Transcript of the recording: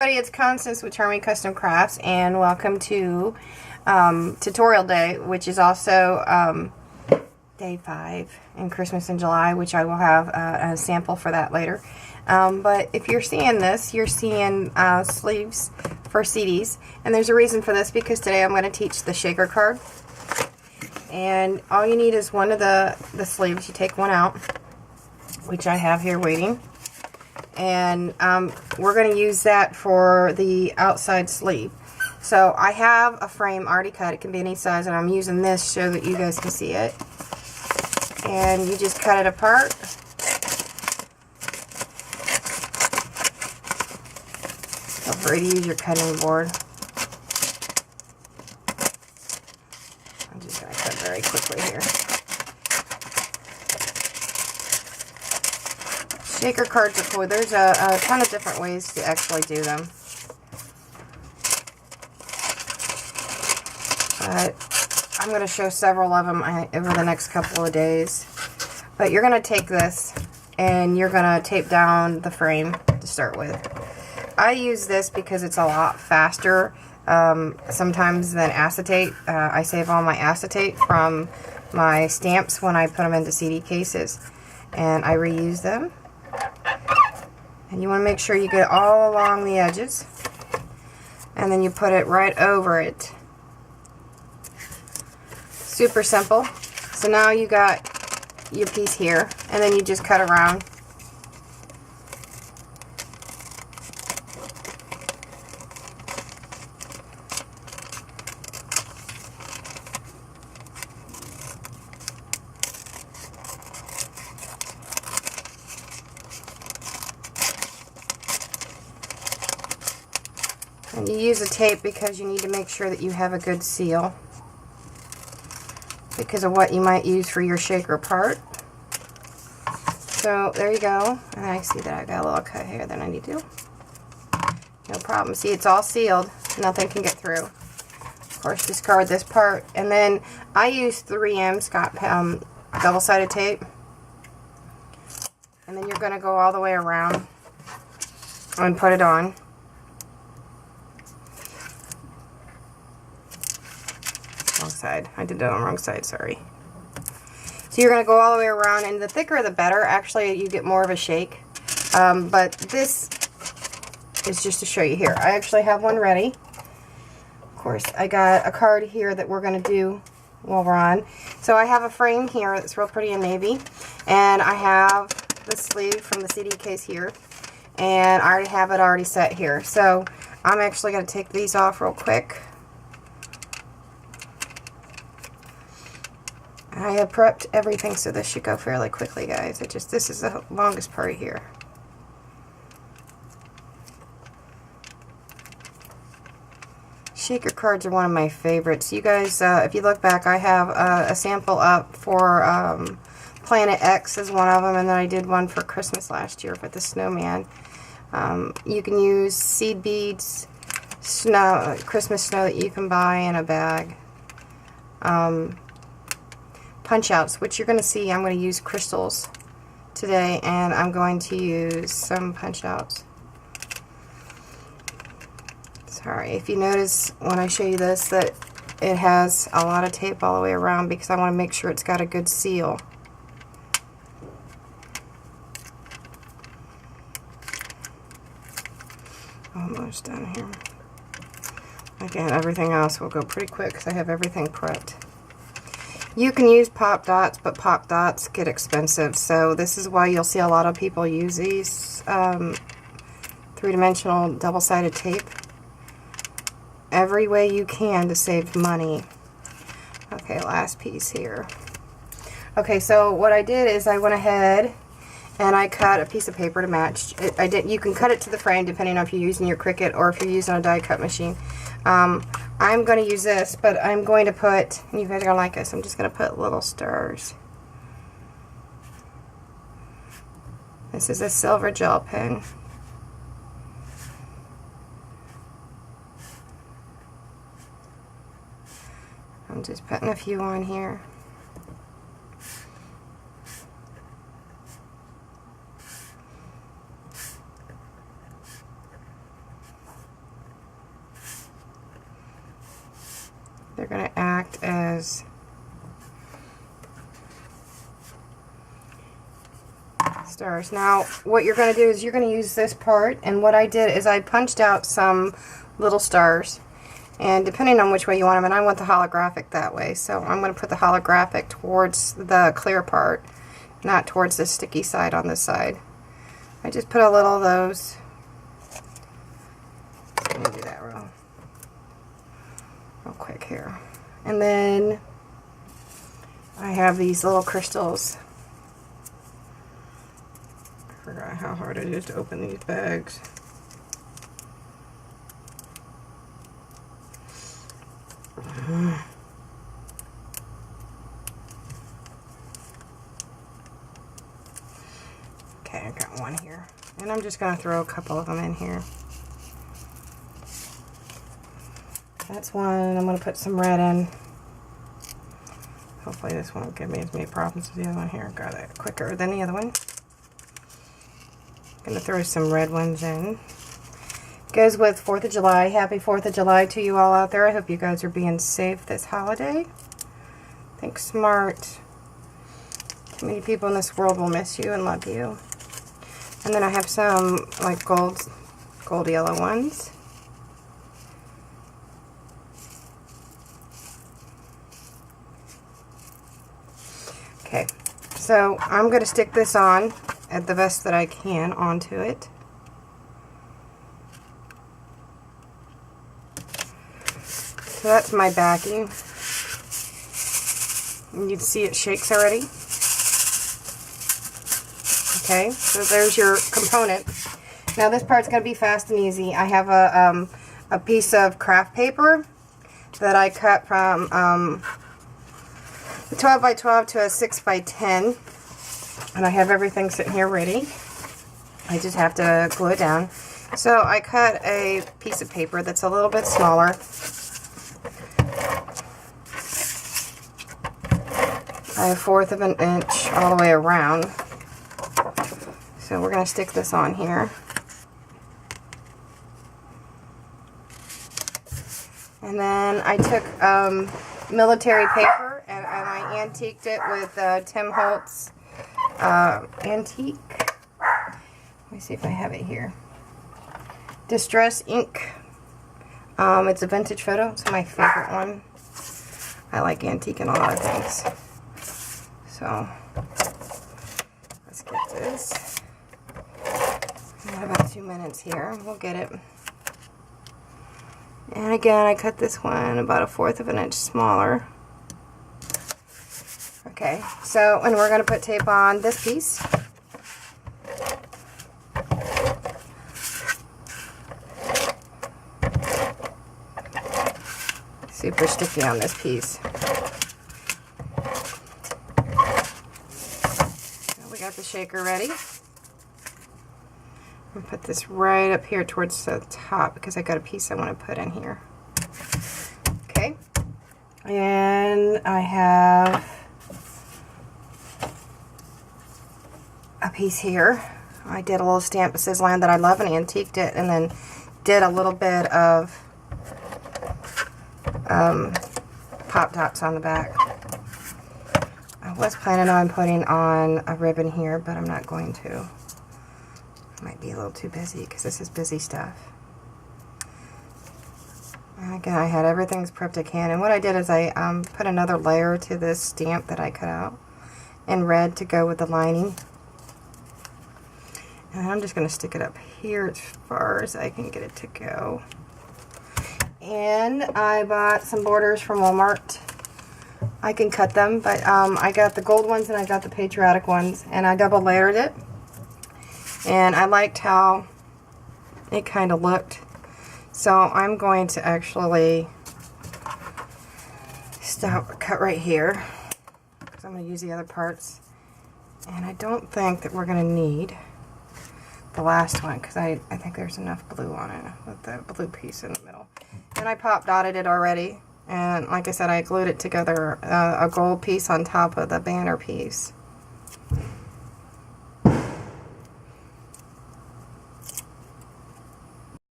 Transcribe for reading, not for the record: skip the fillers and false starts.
Everybody, it's Constance with Charming Custom Crafts, and welcome to tutorial day, which is also day 5 in Christmas in July, which I will have a sample for that later. But if you're seeing this, you're seeing sleeves for CDs, and there's a reason for this, because today I'm going to teach the shaker card. And all you need is one of the sleeves. You take one out, which I have here waiting. And we're going to use that for the outside sleeve. So I have a frame already cut. It can be any size, and I'm using this so that you guys can see it. And you just cut it apart. Feel free to use your cutting board. I'm just going to cut very quickly here. Shaker cards are cool. There's a ton of different ways to actually do them. But I'm going to show several of them over the next couple of days. But you're going to take this and you're going to tape down the frame to start with. I use this because it's a lot faster sometimes than acetate. I save all my acetate from my stamps when I put them into CD cases. And I reuse them. And you want to make sure you get it all along the edges, and then you put it right over it. Super simple. So now you got your piece here, and then you just cut around. And you use a tape because you need to make sure that you have a good seal because of what you might use for your shaker part. So there you go. And I see that I got a little cut here that I need to do. No problem. See, it's all sealed. Nothing can get through. Of course, discard this part. And then I use 3M Scott double-sided tape. And then you're going to go all the way around and put it on. Wrong side. I did that on the wrong side, sorry. So you're going to go all the way around, and the thicker the better. Actually, you get more of a shake. But this is just to show you here. I actually have one ready. Of course, I got a card here that we're going to do while we're on. So I have a frame here that's real pretty in navy, and I have the sleeve from the CD case here, and I already have it already set here. So I'm actually going to take these off real quick. I have prepped everything, so this should go fairly quickly, guys. This is the longest part here. Shaker cards are one of my favorites. You guys, if you look back, I have a sample up for Planet X is one of them, and then I did one for Christmas last year for the snowman. You can use seed beads, snow, Christmas snow that you can buy in a bag. Punch outs, which you're going to see. I'm going to use crystals today, and I'm going to use some punch outs. Sorry if you notice when I show you this that it has a lot of tape all the way around, because I want to make sure it's got a good seal. Almost done here. Again, everything else will go pretty quick because I have everything prepped. You can use pop dots, but pop dots get expensive, so this is why you'll see a lot of people use these three-dimensional double-sided tape. Every way you can to save money. Okay, last piece here. Okay, so what I did is I went ahead and I cut a piece of paper to match. You can cut it to the frame depending on if you're using your Cricut or if you're using a die cut machine. I'm going to use this, but I'm going to put, and you guys are going to like this, I'm just going to put little stars. This is a silver gel pen. I'm just putting a few on here. They're going to act as stars. Now, what you're going to do is you're going to use this part, and what I did is I punched out some little stars, and depending on which way you want them, and I want the holographic that way, so I'm going to put the holographic towards the clear part, not towards the sticky side on this side. I just put a little of those. Let me do that real quick here. And then I have these little crystals. I forgot how hard it is to open these bags. Okay, I got one here. And I'm just going to throw a couple of them in here. That's one. I'm going to put some red in. Hopefully this won't give me as many problems as the other one here. Got it quicker than the other one. I'm going to throw some red ones in. Goes with 4th of July. Happy 4th of July to you all out there. I hope you guys are being safe this holiday. Think smart. Too many people in this world will miss you and love you. And then I have some like gold yellow ones. Okay, so I'm going to stick this on at the best that I can onto it. So that's my backing. And you can see it shakes already. Okay, so there's your component. Now this part's going to be fast and easy. I have a piece of craft paper that I cut from a 12 by 12 to a 6 by 10, and I have everything sitting here ready. I just have to glue it down. So I cut a piece of paper that's a little bit smaller. A 1/4 of an inch all the way around. So we're going to stick this on here. And then I took military paper and I antiqued it with Tim Holtz antique. Let me see if I have it here. Distress ink. It's a vintage photo. It's my favorite one. I like antiquing a lot of things. So let's get this. I got about 2 minutes here. We'll get it. And again, I cut this one about a 1/4 of an inch smaller. Okay, so, and we're going to put tape on this piece. Super sticky on this piece. So we got the shaker ready. I'm going to put this right up here towards the top because I got a piece I want to put in here. Okay. And I have a piece here. I did a little stamp that says Land That I Love and antiqued it, and then did a little bit of pop dots on the back. I was planning on putting on a ribbon here, but I'm not going to. Might be a little too busy because this is busy stuff. And again, I had everything's prepped I can, and what I did is I put another layer to this stamp that I cut out in red to go with the lining. And I'm just going to stick it up here as far as I can get it to go. And I bought some borders from Walmart. I can cut them, but I got the gold ones and I got the Patriotic ones, and I double layered it. And I liked how it kind of looked. So I'm going to actually cut right here, because I'm going to use the other parts. And I don't think that we're going to need the last one, because I think there's enough glue on it with the blue piece in the middle. And I pop dotted it already. And like I said, I glued it together, a gold piece on top of the banner piece.